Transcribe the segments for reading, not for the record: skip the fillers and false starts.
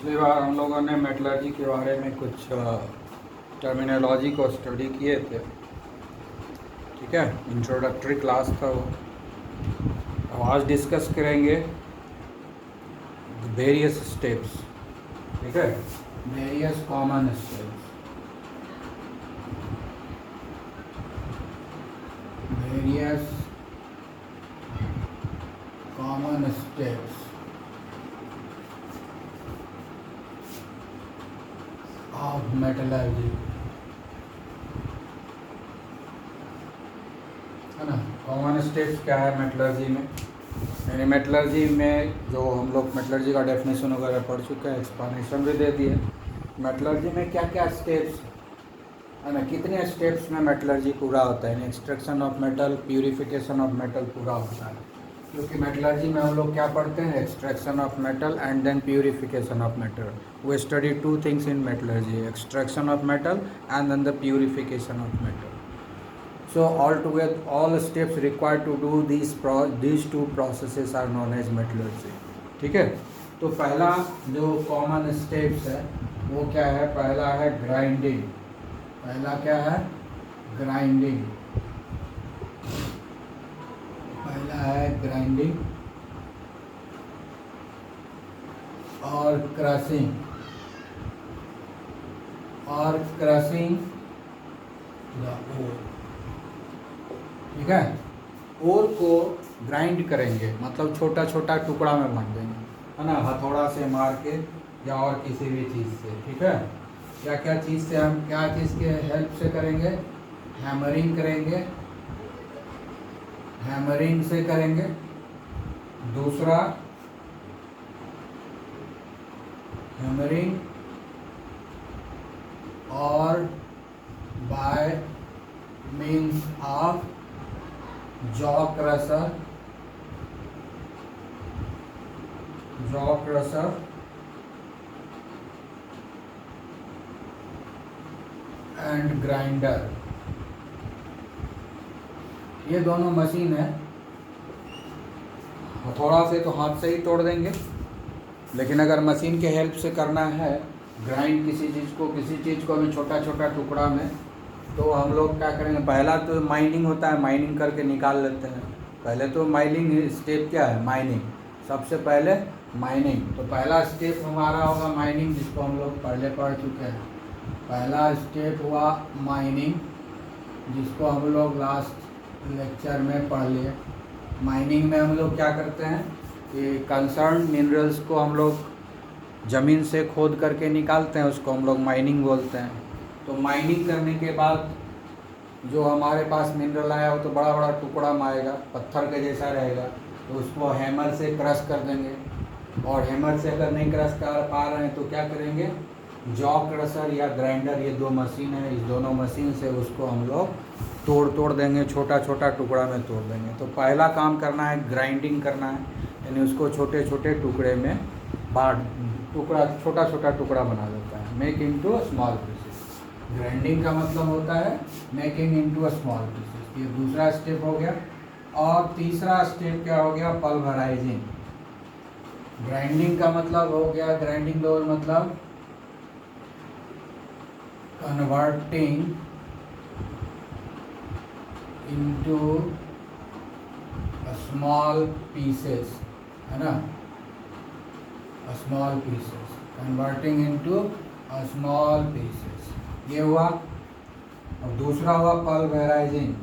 पिछली बार हम लोगों ने मेटलर्जी के बारे में कुछ टर्मिनोलॉजी को स्टडी किए थे। ठीक है, इंट्रोडक्टरी क्लास था वो। अब आज डिस्कस करेंगे वेरियस स्टेप्स। ठीक है, various common steps, various common steps of metallurgy, है ना। कॉमन स्टेप्स क्या है मेटलर्जी में? यानी मेटलर्जी में जो हम लोग मेटलर्जी का डेफिनेशन वगैरह पढ़ चुके हैं, एक्सप्लेनेशन भी दे दिए। मेटलर्जी में क्या क्या स्टेप्स है ना, कितने स्टेप्स में मेटलर्जी पूरा होता है। Extraction of metal, purification of metal पूरा होता है। क्योंकि मेटलर्जी में हम लोग क्या पढ़ते हैं, extraction of metal and then purification of metal. We study two things in metallurgy, extraction of metal and then the purification of metal. So altogether, all steps required to do these two processes are known as metallurgy. ठीक है, तो पहला जो common steps है वो क्या है? पहला है ग्राइंडिंग। पहला क्या है? ग्राइंडिंग। पहला है ग्राइंडिंग और क्रशिंग। और क्रशिंग द ओर। ठीक है, ओर को ग्राइंड करेंगे, मतलब छोटा छोटा टुकड़ा में बांट देंगे, है ना, हथौड़ा से मार के या और किसी भी चीज़ से। ठीक है, क्या क्या चीज़ से, हम क्या चीज़ के हेल्प से करेंगे? हैमरिंग करेंगे, हैमरिंग से करेंगे। दूसरा हैमरिंग और bye means of jaw crusher, jaw crusher and grinder. ये दोनों मशीन है। हथौड़ा से तो हाथ से ही तोड़ देंगे, लेकिन अगर मशीन के हेल्प से करना है ग्राइंड किसी चीज़ को हमें छोटा छोटा टुकड़ा में, तो हम लोग क्या करेंगे? पहला तो माइनिंग होता है, माइनिंग करके निकाल लेते हैं। पहले तो माइनिंग स्टेप क्या है? माइनिंग। सबसे पहले माइनिंग। तो पहला स्टेप हमारा होगा माइनिंग, जिसको हम लोग पहले पढ़ चुके हैं। पहला स्टेप हुआ माइनिंग, जिसको हम लोग लास्ट लेक्चर में पढ़ लिए। माइनिंग में हम लोग क्या करते हैं कि कंसर्न मिनरल्स को हम लोग ज़मीन से खोद करके निकालते हैं, उसको हम लोग माइनिंग बोलते हैं। तो माइनिंग करने के बाद जो हमारे पास मिनरल आया वो तो बड़ा बड़ा टुकड़ा में आएगा, पत्थर के जैसा रहेगा। तो उसको हैमर से क्रश कर देंगे, और हैमर से अगर नहीं क्रश कर पा रहे हैं तो क्या करेंगे? जॉ क्रशर या ग्राइंडर, ये दो मशीन है, इस दोनों मशीन से उसको हम लोग तोड़ देंगे, छोटा छोटा टुकड़ा में तोड़ देंगे। तो पहला काम करना है ग्राइंडिंग करना है, यानी उसको छोटे छोटे टुकड़े में छोटा छोटा टुकड़ा बना देता है, make into small pieces. Grinding का मतलब होता है मेकिंग इनटू स्मॉल पीसेस। ये दूसरा स्टेप हो गया। और तीसरा स्टेप क्या हो गया? पल्वराइजिंग। ग्राइंडिंग का मतलब हो गया, ग्राइंडिंग का मतलब कन्वर्टिंग इनटू स्मॉल पीसेस, है ना, small pieces, converting into small pieces. ये हुआ। और दूसरा हुआ पल्वराइजिंग।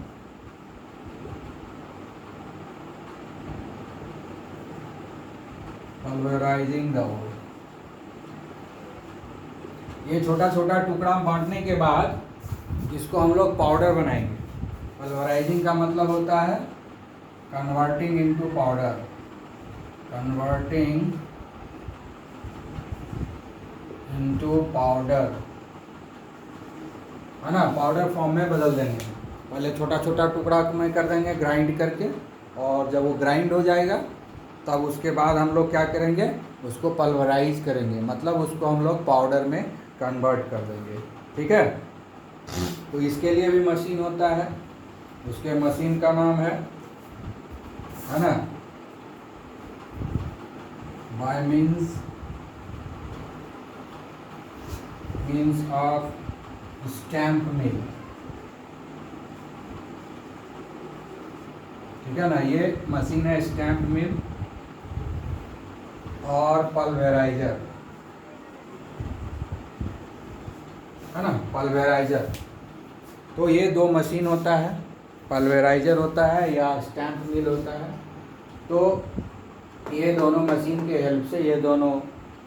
पल्वराइजिंग द ओर। ये छोटा छोटा टुकड़ा बांटने के बाद इसको हम लोग पाउडर बनाएंगे। पल्वराइजिंग का मतलब होता है converting into powder, converting into powder, है ना, पाउडर फॉर्म में बदल देंगे। पहले छोटा छोटा टुकड़ा में कर देंगे ग्राइंड करके, और जब वो ग्राइंड हो जाएगा तब उसके बाद हम लोग क्या करेंगे? उसको पल्वराइज करेंगे, मतलब उसको हम लोग पाउडर में कन्वर्ट कर देंगे। ठीक है, तो इसके लिए भी मशीन होता है, उसके मशीन का नाम है ना, by means means of stamp mill, ठीक है ना। ये मशीन है स्टैम्प मिल और पल्वेराइजर, है ना, पल्वेराइजर। तो ये दो मशीन होता है, पल्वेराइजर होता है या स्टैम्प मिल होता है। तो ये दोनों मशीन के हेल्प से, ये दोनों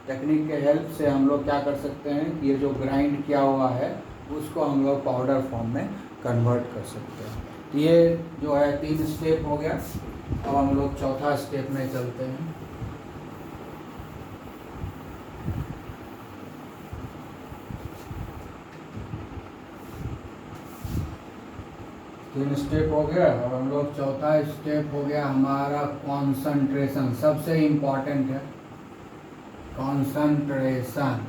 टेक्निक के हेल्प से हम लोग क्या कर सकते हैं, ये जो ग्राइंड किया हुआ है उसको हम लोग पाउडर फॉर्म में कन्वर्ट कर सकते हैं। तो ये जो है 3 स्टेप हो गया। अब हम लोग चौथा स्टेप में चलते हैं। तीन स्टेप हो गया। अब हम लोग चौथा स्टेप हो गया हमारा कॉन्सेंट्रेशन। सबसे इम्पॉर्टेंट है कॉन्सेंट्रेशन,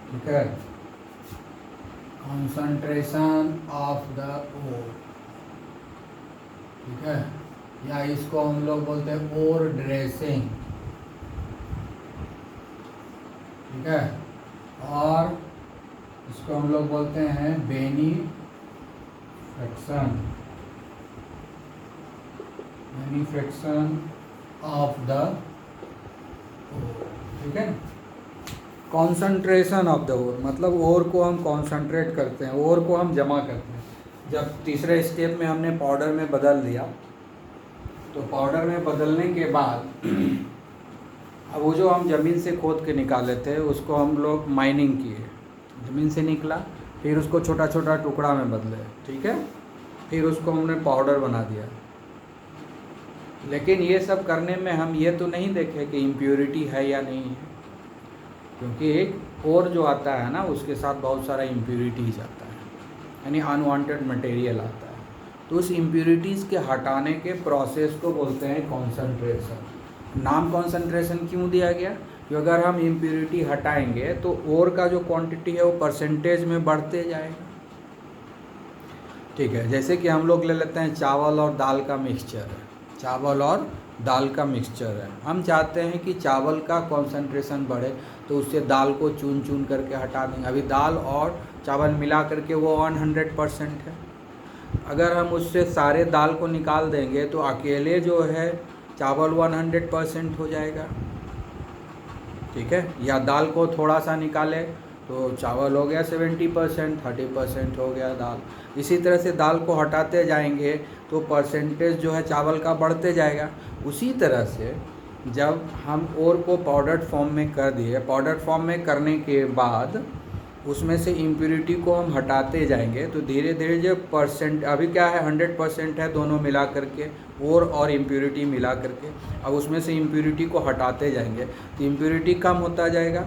ठीक है, कॉन्सेंट्रेशन ऑफ द ओर, ठीक है, या इसको हम लोग बोलते हैं ओर ड्रेसिंग, ठीक है, और इसको हम लोग बोलते हैं मैन्युफैक्चरिंग ऑफ द ओर, ठीक है। कॉन्सेंट्रेशन ऑफ द ओर मतलब ओर को हम कॉन्सेंट्रेट करते हैं, ओर को हम जमा करते हैं। जब तीसरे स्टेप में हमने पाउडर में बदल दिया, तो पाउडर में बदलने के बाद अब वो जो हम ज़मीन से खोद के निकाले थे उसको हम लोग माइनिंग किए, ज़मीन से निकला, फिर उसको छोटा छोटा टुकड़ा में बदले, ठीक है, फिर उसको हमने पाउडर बना दिया। लेकिन ये सब करने में हम ये तो नहीं देखे कि इम्प्योरिटी है या नहीं है, क्योंकि एक और जो आता है ना उसके साथ बहुत सारा इम्प्योरिटीज आता है, यानी अनवांटेड मटेरियल आता है। तो उस इम्प्योरिटीज़ के हटाने के प्रोसेस को बोलते हैं कॉन्सेंट्रेशन। नाम कॉन्सेंट्रेशन क्यों दिया गया? कि अगर हम इम्प्योरिटी हटाएंगे तो ओर का जो क्वांटिटी है वो परसेंटेज में बढ़ते जाएगा, ठीक है। जैसे कि हम लोग ले लेते हैं चावल और दाल का मिक्सचर है, चावल और दाल का मिक्सचर है, हम चाहते हैं कि चावल का कॉन्सेंट्रेशन बढ़े तो उससे दाल को चून चून करके हटा देंगे। अभी दाल और चावल मिला करके वो 100% है, अगर हम उससे सारे दाल को निकाल देंगे तो अकेले जो है चावल 100% हो जाएगा, ठीक है। या दाल को थोड़ा सा निकाले तो चावल हो गया 70%, 30% हो गया दाल। इसी तरह से दाल को हटाते जाएंगे तो परसेंटेज जो है चावल का बढ़ते जाएगा। उसी तरह से जब हम ओर को पाउडर्ड फॉर्म में कर दिए, पाउडर्ड फॉर्म में करने के बाद उसमें से इम्प्योरिटी को हम हटाते जाएंगे तो धीरे धीरे जो परसेंट अभी क्या है 100% है दोनों मिला करके, ओर और इम्प्योरिटी मिला करके, अब उसमें से इम्प्योरिटी को हटाते जाएंगे तो इम्प्योरिटी कम होता जाएगा,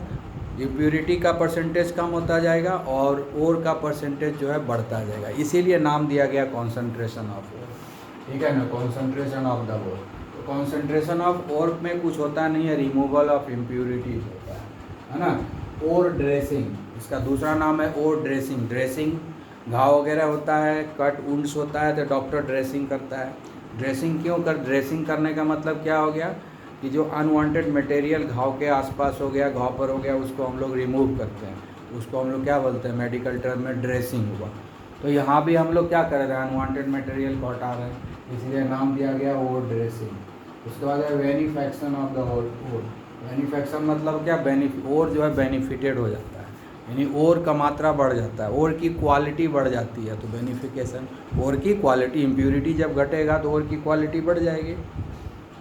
इम्प्योरिटी का परसेंटेज कम होता जाएगा और ओर का परसेंटेज जो है बढ़ता जाएगा। इसीलिए नाम दिया गया कॉन्सेंट्रेशन ऑफ ओर, ठीक है ना, कॉन्सेंट्रेशन ऑफ द ओर। तो कॉन्सेंट्रेशन ऑफ ओर में कुछ होता नहीं है, रिमूवल ऑफ इम्प्योरिटीज होता है ना। ओर ड्रेसिंग, इसका दूसरा नाम है ओर ड्रेसिंग। ड्रेसिंग घाव वगैरह होता है, कट वुंड्स होता है तो डॉक्टर ड्रेसिंग करता है। ड्रेसिंग क्यों कर, ड्रेसिंग करने का मतलब क्या हो गया कि जो अनवांटेड मटेरियल घाव के आसपास हो गया, घाव पर हो गया, उसको हम लोग रिमूव करते हैं, तो उसको हम लोग क्या बोलते हैं, मेडिकल टर्म में ड्रेसिंग हुआ। तो यहाँ भी हम लोग क्या कर रहे हैं, अनवांटेड मटेरियल को हटा रहे हैं, इसलिए नाम दिया गया ओर ड्रेसिंग। उसके बाद है beneficiation of the ore. Beneficiation मतलब क्या, ओर जो है बेनिफिटेड हो जाता है, यानी ओर का मात्रा बढ़ जाता है, ओर की क्वालिटी बढ़ जाती है। तो बेनिफिकेशन, ओर की क्वालिटी, इम्प्योरिटी जब घटेगा तो ओर की क्वालिटी बढ़ जाएगी,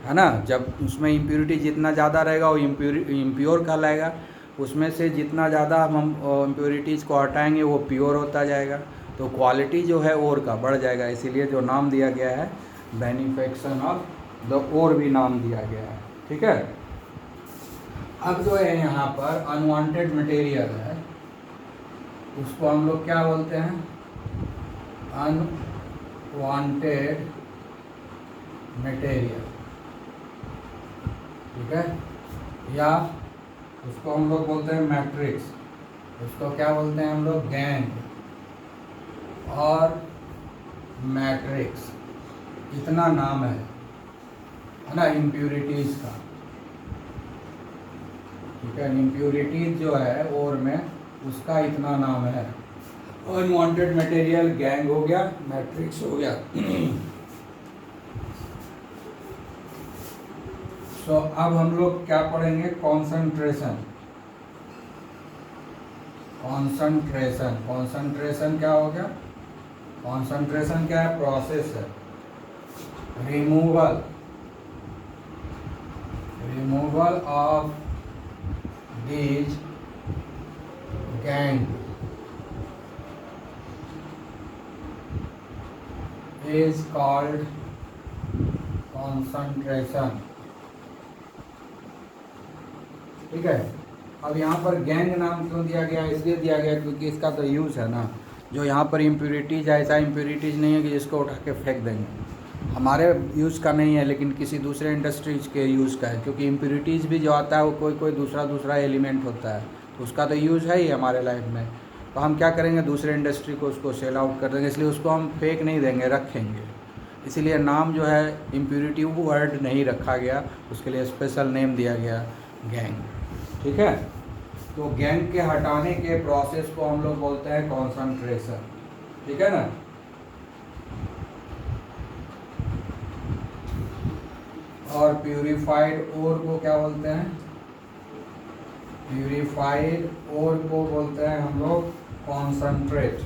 है ना। जब उसमें इम्प्योरिटी जितना ज़्यादा रहेगा वो इम्प्योर कहलाएगा, उसमें से जितना ज़्यादा हम इम्प्योरिटीज़ को हटाएंगे वो प्योर होता जाएगा, तो क्वालिटी जो है ओर का बढ़ जाएगा। इसीलिए जो नाम दिया गया है बेनिफिकेशन ऑफ द ओर भी नाम दिया गया है, ठीक है। अब जो है यहाँ पर अनवांटेड मटेरियल है उसको हम लोग क्या बोलते हैं, अनवांटेड मटेरियल, ठीक है, या उसको हम लोग बोलते हैं मैट्रिक्स, उसको क्या बोलते हैं हम लोग, गैंग और मैट्रिक्स, इतना नाम है ना इम्प्योरिटीज़ का, ठीक है। इम्प्योरिटीज जो है ओर में उसका इतना नाम है। अनवांटेड मटेरियल गैंग हो गया, मैट्रिक्स हो गया। सो अब हम लोग क्या पढ़ेंगे, कॉन्सेंट्रेशन। कॉन्सेंट्रेशन, कॉन्सेंट्रेशन क्या हो गया, कॉन्सेंट्रेशन क्या है, प्रोसेस है। Removal, removal of these gang is called concentration। ठीक है। अब यहाँ पर गैंग नाम क्यों दिया गया, इसलिए दिया गया क्योंकि इसका तो यूज़ है ना, जो यहाँ पर इम्प्योरिटीज है, ऐसा इम्प्योरिटीज नहीं है कि जिसको उठा के फेंक देंगे, हमारे यूज़ का नहीं है, लेकिन किसी दूसरे इंडस्ट्रीज के यूज़ का है, क्योंकि इम्प्योरिटीज़ भी जो आता है वो कोई कोई दूसरा एलिमेंट होता है, तो उसका तो यूज़ है ही हमारे लाइफ में। तो हम क्या करेंगे, दूसरे इंडस्ट्री को उसको सेल आउट कर देंगे, इसलिए उसको हम फेंक नहीं देंगे, रखेंगे। इसीलिए नाम जो है इम्प्योरिटी वर्ड नहीं रखा गया, उसके लिए स्पेशल नेम दिया गया गैंग। ठीक है। तो गैंग के हटाने के प्रोसेस को हम लोग बोलते हैं कॉन्सेंट्रेशन। ठीक है ना। और प्यूरिफाइड ओर को क्या बोलते हैं, प्यूरिफाइड ओर को बोलते हैं हम लोग कॉन्सेंट्रेट।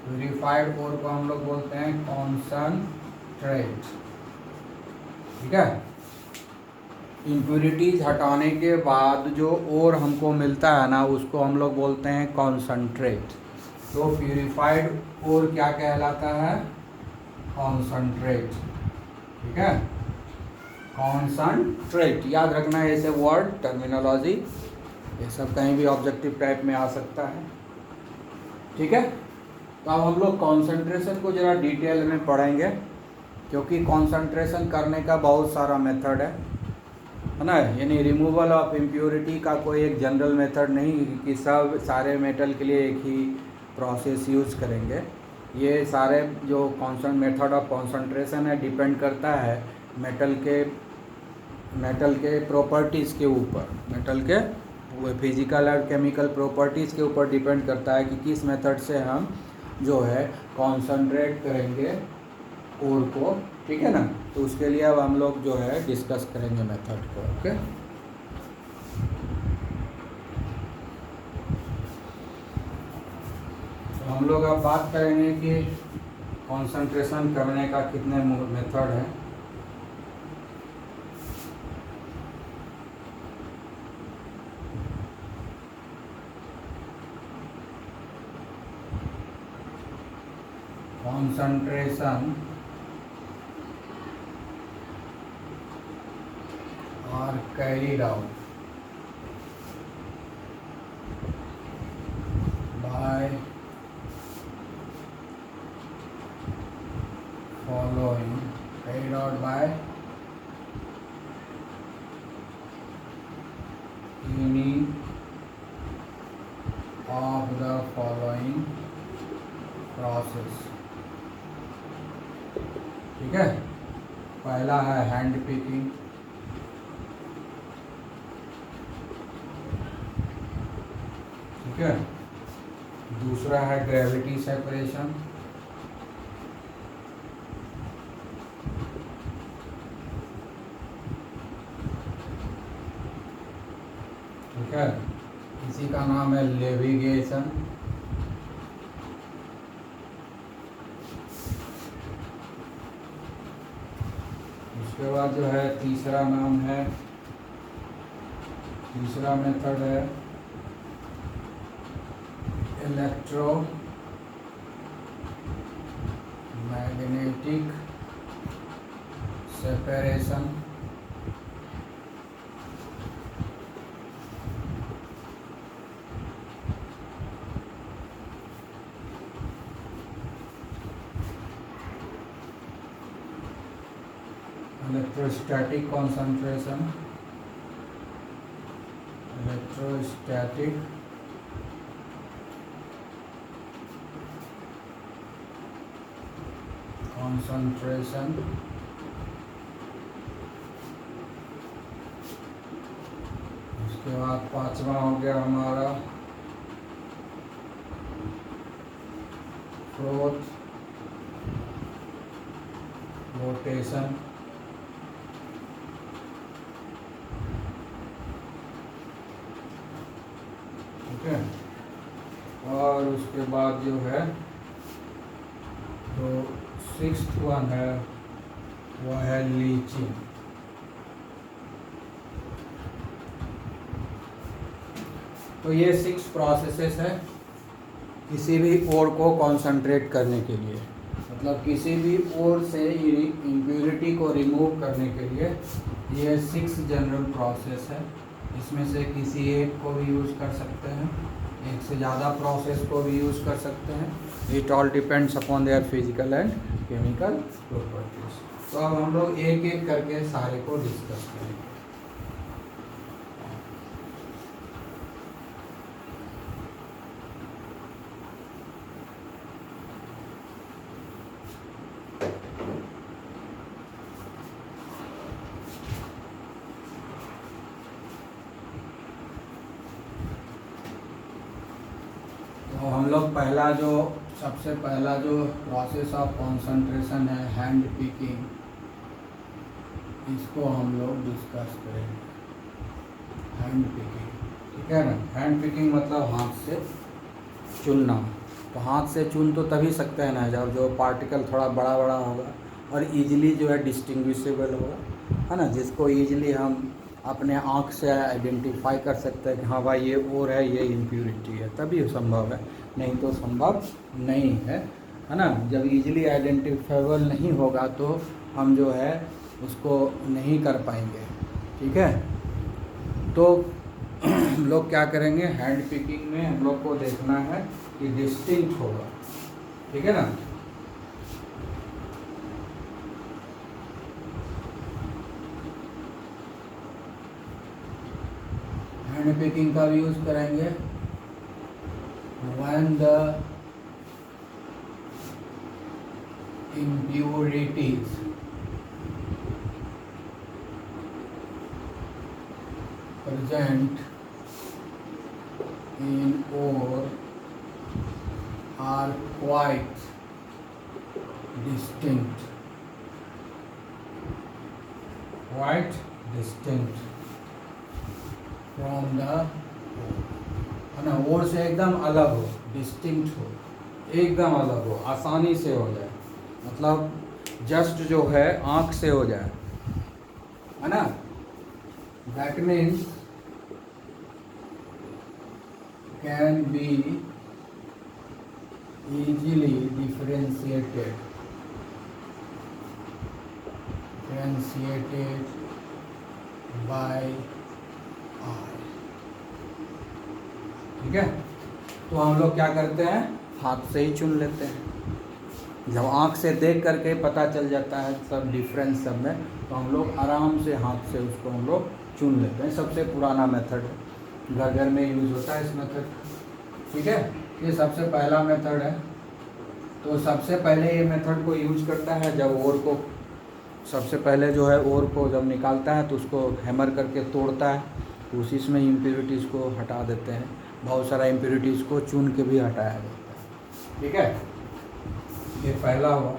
प्यूरिफाइड ओर को हम लोग बोलते हैं कॉन्सेंट्रेट। ठीक है। इम्प्यूरिटीज हटाने के बाद जो ओर हमको मिलता है ना, उसको हम लोग बोलते हैं कॉन्सेंट्रेट। तो प्यूरिफाइड ओर क्या कहलाता है, कॉन्सेंट्रेट। ठीक है। कॉन्सेंट्रेट याद रखना है, ऐसे वर्ड टर्मिनोलॉजी ये सब कहीं भी ऑब्जेक्टिव टाइप में आ सकता है। ठीक है। तो अब हम लोग कॉन्सेंट्रेशन को ज़रा डिटेल में पढ़ेंगे, क्योंकि कॉन्सेंट्रेशन करने का बहुत सारा मेथड है ना। यानी रिमूवल ऑफ इम्प्योरिटी का कोई एक जनरल मेथड नहीं कि सब सारे मेटल के लिए एक ही प्रोसेस यूज़ करेंगे। ये सारे जो मेथड ऑफ कॉन्सेंट्रेशन है डिपेंड करता है मेटल के प्रॉपर्टीज़ के ऊपर, मेटल के फिजिकल और केमिकल प्रॉपर्टीज़ के ऊपर डिपेंड करता है कि किस मेथड से हम जो है कॉन्सेंट्रेट करेंगे ओर को। ठीक है ना। तो उसके लिए अब हम लोग जो है डिस्कस करेंगे मेथड को। ओके। तो हम लोग अब बात करेंगे कि कॉन्सेंट्रेशन करने का कितने मेथड है। concentration are carried out by following, carried out by any of the following process। ठीक है। पहला है हैंड पिकिंग, ठीक है। दूसरा है ग्रेविटी सेपरेशन, ठीक है। इसी का नाम है लेविगेशन। उसके बाद जो है तीसरा मेथड है electromagnetic separation. Electrostatic concentration, electrostatic concentration। उसके बाद पांचवा हो गया हमारा फ्रोथ रोटेशन, ठीक है। और उसके बाद जो है तो 6th वन है वो है लीचिंग। तो ये 6 प्रोसेसेस है किसी भी ओर को कंसंट्रेट करने के लिए, मतलब किसी भी ओर से इम्प्योरिटी को रिमूव करने के लिए ये 6 जनरल प्रोसेस है। इसमें से किसी एक को भी यूज़ कर सकते हैं, एक से ज़्यादा प्रोसेस को भी यूज़ कर सकते हैं। It all depends upon their physical and chemical properties. तो अब हम लोग एक एक करके सारे को डिस्कस करेंगे। तो हम लोग सबसे पहला जो प्रोसेस ऑफ कंसंट्रेशन है हैंड पिकिंग, इसको हम लोग डिस्कस करेंगे। हैंड पिकिंग, ठीक है ना। हैंड पिकिंग मतलब हाथ से चुनना। तो हाथ से चुन तो तभी सकते हैं ना जब जो पार्टिकल थोड़ा बड़ा बड़ा होगा और इजीली जो है डिस्टिंग्विशेबल होगा, है ना, जिसको इजीली हम अपने आँख से आइडेंटिफाई कर सकते हैं कि हाँ भाई ये और है, ये इम्प्योरिटी है, तभी संभव है, नहीं तो संभव नहीं है ना। जब इजीली आइडेंटिफाइबल नहीं होगा तो हम जो है उसको नहीं कर पाएंगे, ठीक है। तो हम लोग क्या करेंगे, हैंड पिकिंग में हम लोग को देखना है कि डिस्टिंक्ट होगा, ठीक है ना। हैंड पिकिंग का भी यूज करेंगे when the impurities present in ore are quite distinct, from the, है ना, ओर से एकदम अलग हो, डिस्टिंक्ट हो, एकदम अलग हो, आसानी से हो जाए, मतलब जस्ट जो है आँख से हो जाए, है ना। That means can be easily differentiated by eye, ठीक है। तो हम लोग क्या करते हैं, हाथ से ही चुन लेते हैं। जब आँख से देख करके पता चल जाता है सब डिफरेंस सब में, तो हम लोग आराम से हाथ से उसको हम लोग चुन लेते हैं। सबसे पुराना मेथड है, घर घर में यूज़ होता है इस मेथड, ठीक है। ये सबसे पहला मेथड है। तो सबसे पहले ये मेथड को यूज करता है जब ओर को, सबसे पहले जो है ओर को जब निकालता है तो उसको हैमर करके तोड़ता है, तो उसी में इम्प्योरिटीज़ को हटा देते हैं। बहुत सारा इम्प्योरिटीज़ को चुन के भी हटाया जाता है, ठीक है। ये पहला हुआ।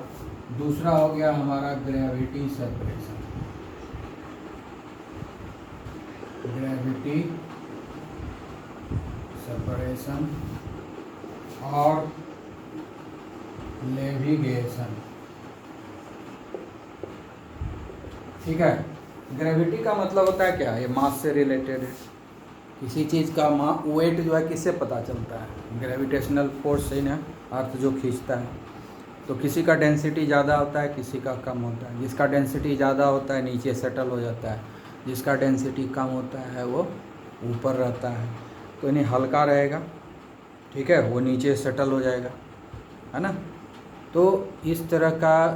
दूसरा हो गया हमारा ग्रेविटी सेपरेशन। ग्रेविटी सेपरेशन और लेविगेशन, ठीक है। ग्रेविटी का मतलब होता है क्या, ये मास से रिलेटेड है। किसी चीज़ का वेट जो है किससे पता चलता है, ग्रेविटेशनल फोर्स से ना, अर्थ जो खींचता है। तो किसी का डेंसिटी ज़्यादा होता है, किसी का कम होता है। जिसका डेंसिटी ज़्यादा होता है नीचे सेटल हो जाता है, जिसका डेंसिटी कम होता है वो ऊपर रहता है। तो यानी हल्का रहेगा, ठीक है, वो नीचे सेटल हो जाएगा, है ना। तो इस तरह का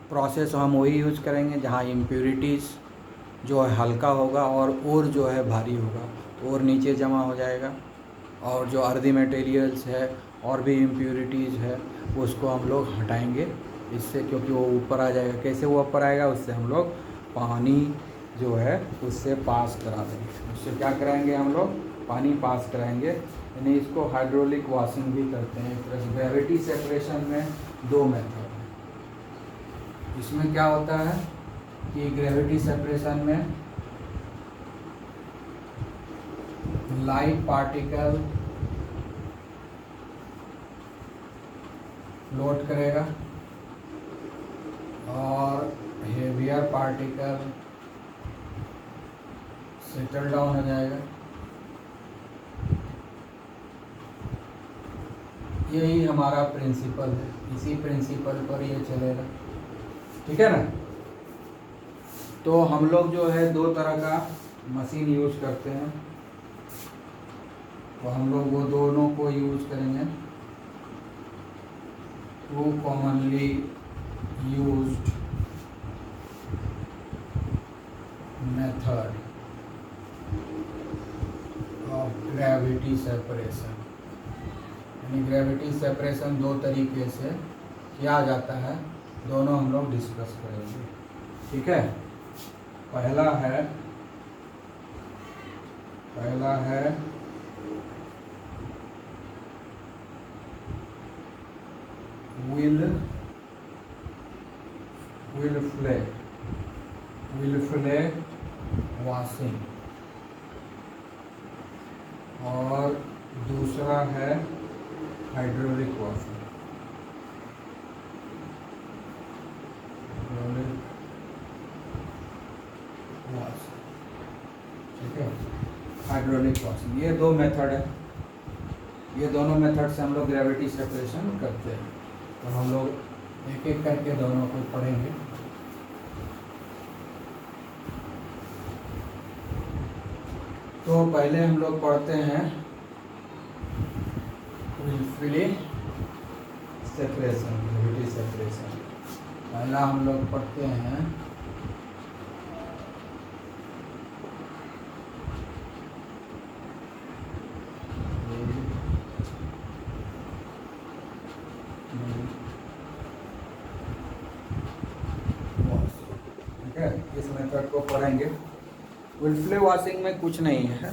प्रोसेस हम वही यूज़ करेंगे जहाँ इम्प्योरिटीज़ जो है हल्का होगा और जो है भारी होगा, तो और नीचे जमा हो जाएगा। और जो अर्दी मटेरियल्स है और भी इम्प्योरिटीज़ है उसको हम लोग हटाएंगे इससे, क्योंकि वो ऊपर आ जाएगा। कैसे वो ऊपर आएगा, उससे हम लोग पानी जो है उससे पास करा देंगे। उससे क्या कराएंगे हम लोग, पानी पास कराएंगे, यानी इसको हाइड्रोलिक वॉशिंग भी करते हैं। एक तरह से ग्रेविटी सेपरेशन में दो मेथड है। इसमें क्या होता है कि ग्रेविटी सेपरेशन में लाइट पार्टिकल फ्लोट करेगा और हेवियर पार्टिकल सेटल डाउन हो जाएगा। यही हमारा प्रिंसिपल है, इसी प्रिंसिपल पर ये चलेगा, ठीक है ना। तो हम लोग जो है दो तरह का मशीन यूज करते हैं, तो हम लोग वो दोनों को यूज करेंगे। Two commonly used method of gravity separation, यानी ग्रेविटी सेपरेशन दो तरीके से किया जाता है, दोनों हम लोग डिस्कस करेंगे, ठीक है। पहला है will फ्ले वॉशिंग, और दूसरा है हाइड्रोलिक वॉशिंग। ठीक है, हाइड्रोलिक वॉशिंग, ये दो मेथड है। ये दोनों मेथड से हम लोग ग्रेविटी सेपरेशन करते हैं। तो हम लोग एक एक करके दोनों को पढ़ेंगे। तो पहले हम लोग पढ़ते हैं विल सेपरेशन, ग्रेविटी सेपरेशन। पहला हम लोग पढ़ते हैं ठीक है, इस मेथड को पढ़ेंगे। विल वॉशिंग में कुछ नहीं है,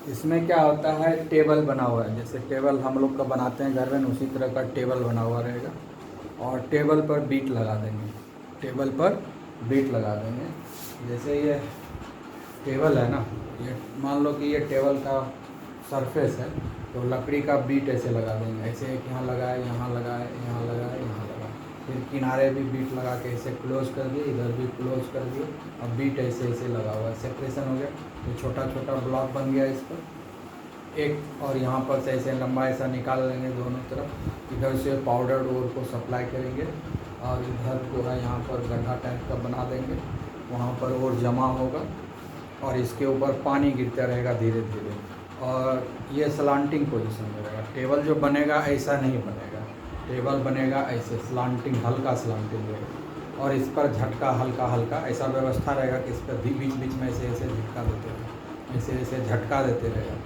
इसमें क्या होता है, टेबल बना हुआ है, जैसे टेबल हम लोग का बनाते हैं घर में, उसी तरह का टेबल बना हुआ रहेगा, और टेबल पर बीट लगा देंगे, टेबल पर बीट लगा देंगे। जैसे ये टेबल है ना, ये मान लो कि ये टेबल का सरफेस है, तो लकड़ी का बीट ऐसे लगा देंगे, ऐसे एक यहाँ लगाए, यहाँ लगाए, यहाँ लगाए, यहाँ लगाए, फिर किनारे भी बीट लगा के ऐसे क्लोज कर दिए, इधर भी क्लोज कर दिए, अब बीट ऐसे ऐसे लगा हुआ है, सेपरेशन हो गया। तो छोटा छोटा ब्लॉक बन गया इस पर एक, और यहाँ पर से ऐसे लंबा ऐसा निकाल लेंगे दोनों तरफ, इधर से पाउडर डोर को सप्लाई करेंगे, और इधर पूरा यहाँ पर गड्ढा टाइप का बना देंगे, वहाँ पर और जमा होगा, और इसके ऊपर पानी गिरता रहेगा धीरे धीरे, और ये स्लांटिंग पोजीशन में रहेगा। टेबल जो बनेगा ऐसा नहीं बनेगा, टेबल बनेगा ऐसे स्लांटिंग, हल्का स्लांटिंग रहेगा, और इस पर झटका हल्का हल्का ऐसा व्यवस्था रहेगा कि इस पर बीच बीच में ऐसे ऐसे झटका देते रहेगा, ऐसे ऐसे झटका देते रहेगा,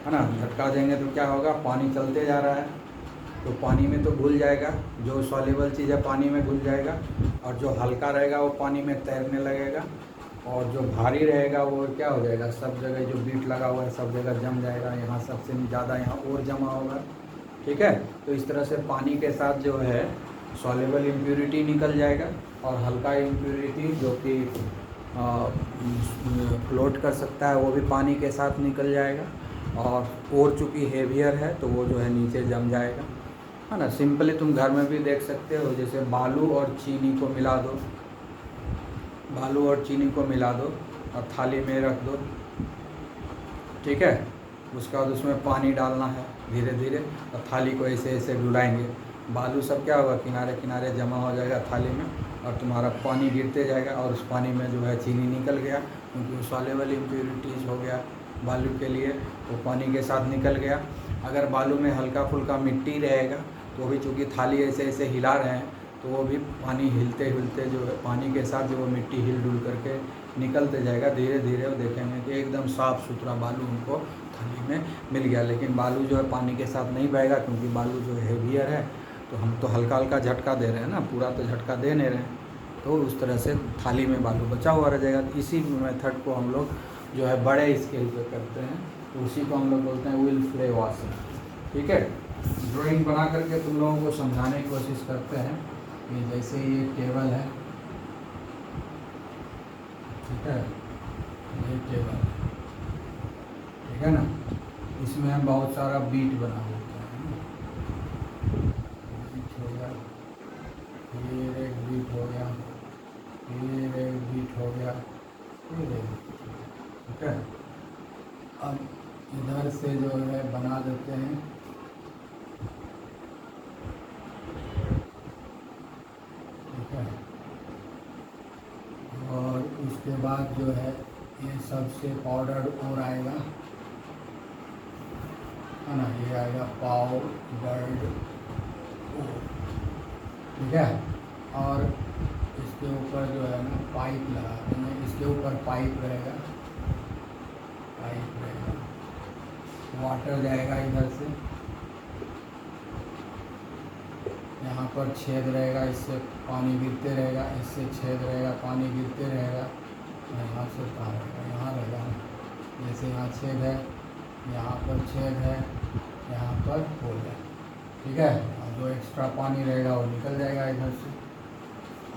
है ना। झटका देंगे तो क्या होगा, पानी चलते जा रहा है तो पानी में तो घुल जाएगा, जो सॉल्युबल चीज़ है पानी में घुल जाएगा, और जो हल्का रहेगा वो पानी में तैरने लगेगा, और जो भारी रहेगा वो क्या हो जाएगा, सब जगह जो बीट लगा हुआ है सब जगह जम जाएगा, यहाँ सबसे ज़्यादा यहाँ और जमा होगा, ठीक है। तो इस तरह से पानी के साथ जो है सॉल्युबल इम्प्यूरिटी निकल जाएगा, और हल्का इम्प्यूरिटी जो कि फ्लोट कर सकता है वो भी पानी के साथ निकल जाएगा, और चूँकि हेवियर है तो वो जो है नीचे जम जाएगा, है ना। सिंपली तुम घर में भी देख सकते हो, जैसे बालू और चीनी को मिला दो, बालू और चीनी को मिला दो और थाली में रख दो, ठीक है। उसके बाद उसमें पानी डालना है धीरे धीरे, और थाली को ऐसे ऐसे डुलाएंगे, बालू सब क्या होगा, किनारे किनारे जमा हो जाएगा थाली में, और तुम्हारा पानी गिरते जाएगा, और उस पानी में जो है चीनी निकल गया, क्योंकि वो सॉल्युबल इम्प्यूरिटीज़ हो गया बालू के लिए, वो पानी के साथ निकल गया। अगर बालू में हल्का फुल्का मिट्टी रहेगा तो भी चूँकि थाली ऐसे ऐसे हिला रहे हैं, तो वो भी पानी हिलते हिलते जो है पानी के साथ जो वो मिट्टी हिल डुल करके निकलते जाएगा धीरे धीरे, वो देखेंगे कि एकदम साफ़ सुथरा बालू उनको थाली में मिल गया। लेकिन बालू जो है पानी के साथ नहीं बहेगा, क्योंकि बालू जो हेवियर है, तो हम तो हल्का हल्का झटका दे रहे हैं ना, पूरा तो झटका दे नहीं रहे हैं, तो उस तरह से थाली में बालू बचा हुआ रह जाएगा। इसी मेथड को हम लोग जो है बड़े स्केल पे करते हैं, तो उसी को हम लोग बोलते हैं विल फ्ले वॉशिंग। ठीक है, ड्राइंग बना करके तुम लोगों को समझाने की कोशिश करते हैं कि जैसे ये टेबल है, ठीक है, ये टेबल है, ठीक है ना, इसमें हम बहुत सारा बीट बना देते हैं, बीट हो गया, फिर एक बीट हो गया, फिर एक बीट हो गया, फिर एक, ठीक है। अब इधर से जो है बना देते हैं, ठीक है, और उसके बाद जो है ये सबसे पाउडर और आएगा, है ना, ये आएगा पाउडर्ड, ठीक है। और इसके ऊपर जो है ना पाइप लगा देंगे, इसके ऊपर पाइप रहेगा, वाटर जाएगा इधर से, यहाँ पर छेद रहेगा, इससे पानी गिरते रहेगा, इससे छेद रहेगा, पानी गिरते रहेगा, यहाँ से कहाँ रहेगा, यहाँ रहेगा, जैसे यहाँ छेद है, यहाँ पर छेद है, यहाँ पर होल है, ठीक है। और जो एक्स्ट्रा पानी रहेगा वो निकल जाएगा इधर से,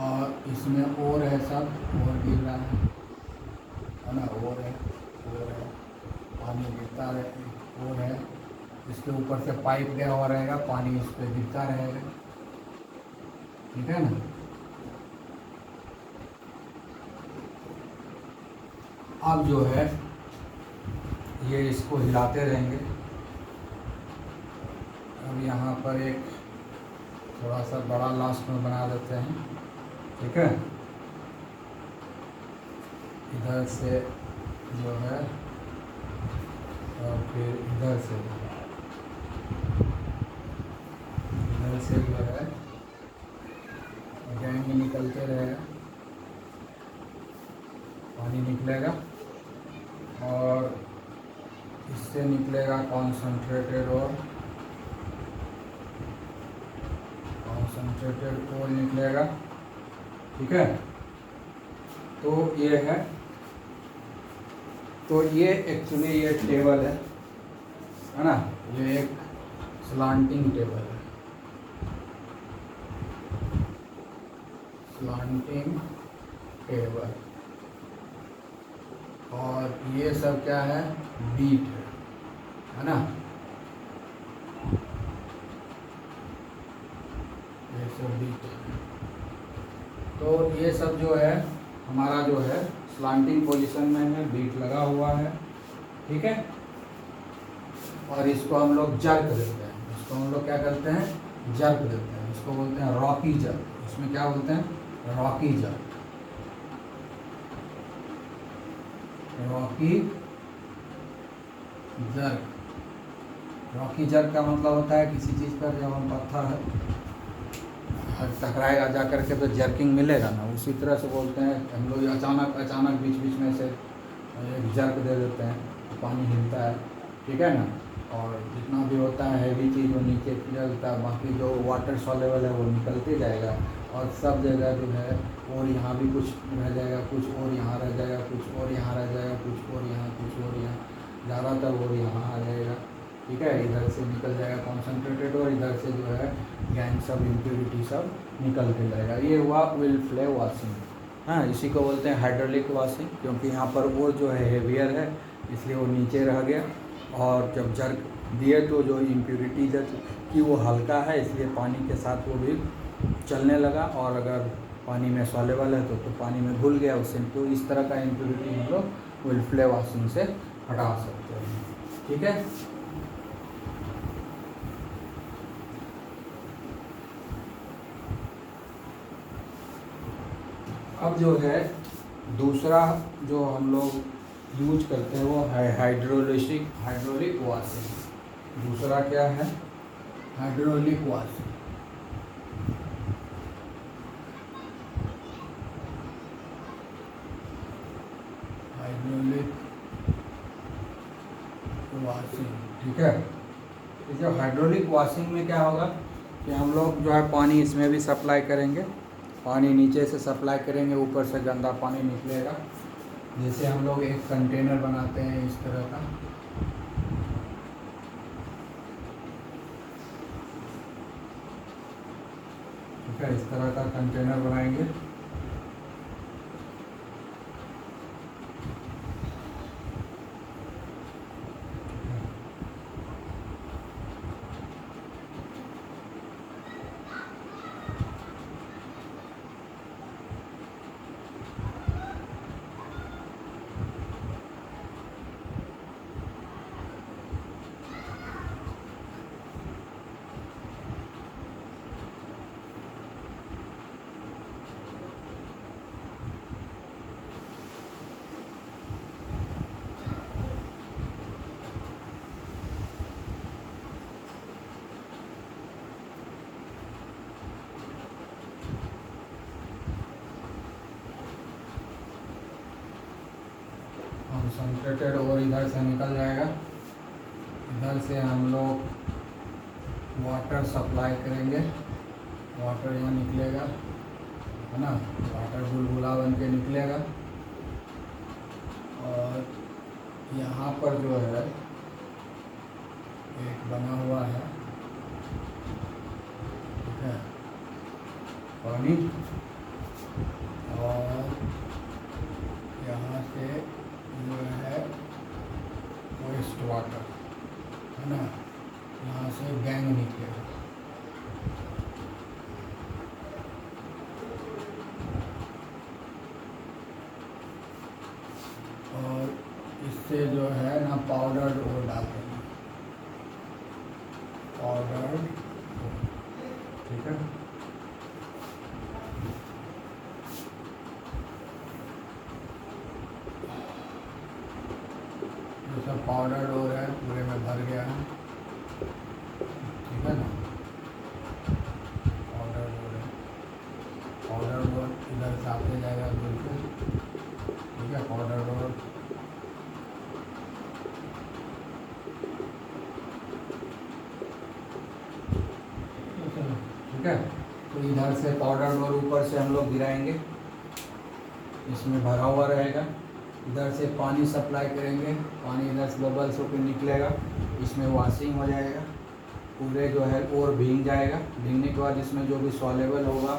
और इसमें और है, सब और गिर रहा है ना, और है, पानी गिरता रहे, और है, इसके ऊपर से पाइप गया हुआ रहेगा, पानी इस पर गिरता रहेगा, ठीक है ना। अब जो है ये इसको हिलाते रहेंगे। अब यहाँ पर एक थोड़ा सा बड़ा लास्ट में बना देते हैं, ठीक है, इधर से जो है, और फिर इधर से जो है गैंग निकलते रहेगा, पानी निकलेगा, और इससे निकलेगा कॉन्सनट्रेटेड ओल निकलेगा, ठीक है। तो ये है, तो ये एक्चुअली ये टेबल है ना, ये एक स्लांटिंग टेबल है, स्लांटिंग टेबल, और ये सब क्या है, बीट है ना, ये सब बीट है। तो ये सब जो है हमारा जो है स्लांटिंग पोजीशन में है, बीट लगा हुआ है, ठीक है। और इसको हम लोग जर्क देते हैं, इसको हम लोग क्या करते हैं, जर्क देते हैं, इसको बोलते हैं रॉकी जर्क, इसमें क्या बोलते हैं, Rocky jerk, Rocky jerk. Rocky jerk का मतलब होता है किसी चीज़ पर जब हम पत्थर टकराएगा जा करके तो जर्किंग मिलेगा ना, उसी तरह से बोलते हैं हम लोग, अचानक बीच बीच में से एक जर्क दे देते हैं तो पानी हिलता है, ठीक है ना। और जितना भी होता है हैवी चीज़ वो नीचे पिघलता है, बाकी जो वाटर सॉल्युबल है वो निकलते जाएगा, और सब जगह जो है, और यहाँ भी कुछ रह जाएगा, कुछ और यहाँ रह जाएगा, कुछ और यहाँ रह जाएगा, कुछ और यहाँ, कुछ और यहाँ, ज़्यादातर और यहाँ आ जाएगा, ठीक है। इधर से निकल जाएगा कॉन्सनट्रेटेड, और इधर से जो है गैंग सब इम्प्योरिटी सब निकल के जाएगा। ये हुआ विल फ्ले वॉशिंग, हाँ, इसी को बोलते हैं हाइड्रोलिक वॉशिंग, क्योंकि यहाँ पर वो जो है हेवियर है इसलिए वो नीचे रह गया, और जब जर्क दिए तो जो इम्प्योरिटी कि वो हल्का है इसलिए पानी के साथ वो भी चलने लगा, और अगर पानी में सॉल्युबल है तो पानी में घुल गया उससे। तो इस तरह का इम्प्योरिटी हम लोग विल फ्ले वॉशिंग से हटा सकते हैं, ठीक है। अब जो है दूसरा जो हम लोग यूज करते हैं वो है हाइड्रोलिक वॉशिंग। दूसरा क्या है, हाइड्रोलिक वॉशिंग। हाइड्रोलिक वॉशिंग, ठीक है। तो जो हाइड्रोलिक वॉशिंग में क्या होगा कि हम लोग जो है पानी इसमें भी सप्लाई करेंगे, पानी नीचे से सप्लाई करेंगे, ऊपर से गंदा पानी निकलेगा, जैसे हम लोग एक कंटेनर बनाते हैं इस तरह का, ठीक है, इस तरह का कंटेनर बनाएंगे। कंसनट्रेटेड और इधर से निकल जाएगा। इधर से हम लोग वाटर सप्लाई करेंगे, वाटर यहाँ निकलेगा, है ना, वाटर बुलबुला बन के निकलेगा। और यहाँ पर जो है एक बना हुआ है, ठीक है, पानी, और यहाँ से जो है वेस्ट वाटर, है ना, यहाँ से गैंग निकलेगा। और इससे जो है ना पाउडर वो डाल देंगे, पाउडर, ठीक है। सब पाउडर डोर है, पूरे में भर गया है, ठीक है ना, पाउडर डोर है, पाउडर डोर इधर से आते जाएगा बिल्कुल, ठीक है, पाउडर डोर, ठीक है। तो इधर से पाउडर डोर ऊपर से हम लोग गिराएंगे, इसमें भरा हुआ रहेगा। इधर से पानी सप्लाई करेंगे, पानी इधर से बबल्स होकर निकलेगा, इसमें वॉशिंग हो जाएगा, पूरे जो है और भीग जाएगा। भीगने के बाद इसमें जो भी सॉलेबल होगा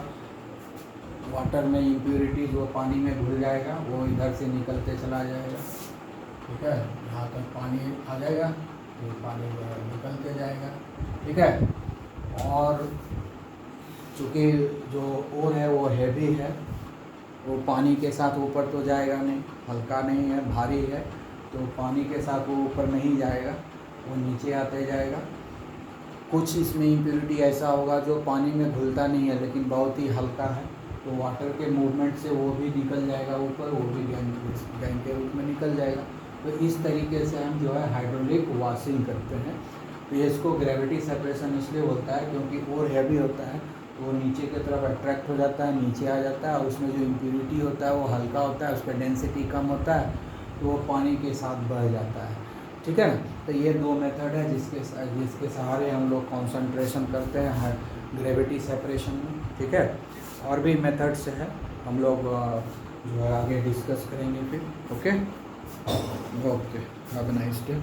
वाटर में इम्प्योरिटीज़ वो पानी में घुल जाएगा, वो इधर से निकलते चला जाएगा, ठीक है। यहाँ तक पानी आ जाएगा, ये पानी जो है निकलते जाएगा, ठीक है। और चूँकि जो ओर है वो हैवी है, वो पानी के साथ ऊपर तो जाएगा नहीं, हल्का नहीं है, भारी है, तो पानी के साथ वो ऊपर नहीं जाएगा, वो नीचे आते जाएगा। कुछ इसमें इम्प्योरिटी ऐसा होगा जो पानी में घुलता नहीं है लेकिन बहुत ही हल्का है, तो वाटर के मूवमेंट से वो भी निकल जाएगा ऊपर, वो भी गैंग के रूप में निकल जाएगा। तो इस तरीके से हम जो है हाइड्रोलिक वॉशिंग करते हैं। तो इसको ग्रेविटी सेपरेशन इसलिए होता है क्योंकि और हैवी होता है, वो नीचे की तरफ अट्रैक्ट हो जाता है, नीचे आ जाता है, और उसमें जो इम्प्योरिटी होता है वो हल्का होता है, उसका डेंसिटी कम होता है, तो वो पानी के साथ बह जाता है, ठीक है ना। तो ये दो मेथड है जिसके सहारे हम लोग कंसंट्रेशन करते हैं ग्रेविटी सेपरेशन में, ठीक है। और भी मेथड्स है, हम लोग जो है आगे डिस्कस करेंगे फिर। Okay, have a nice day.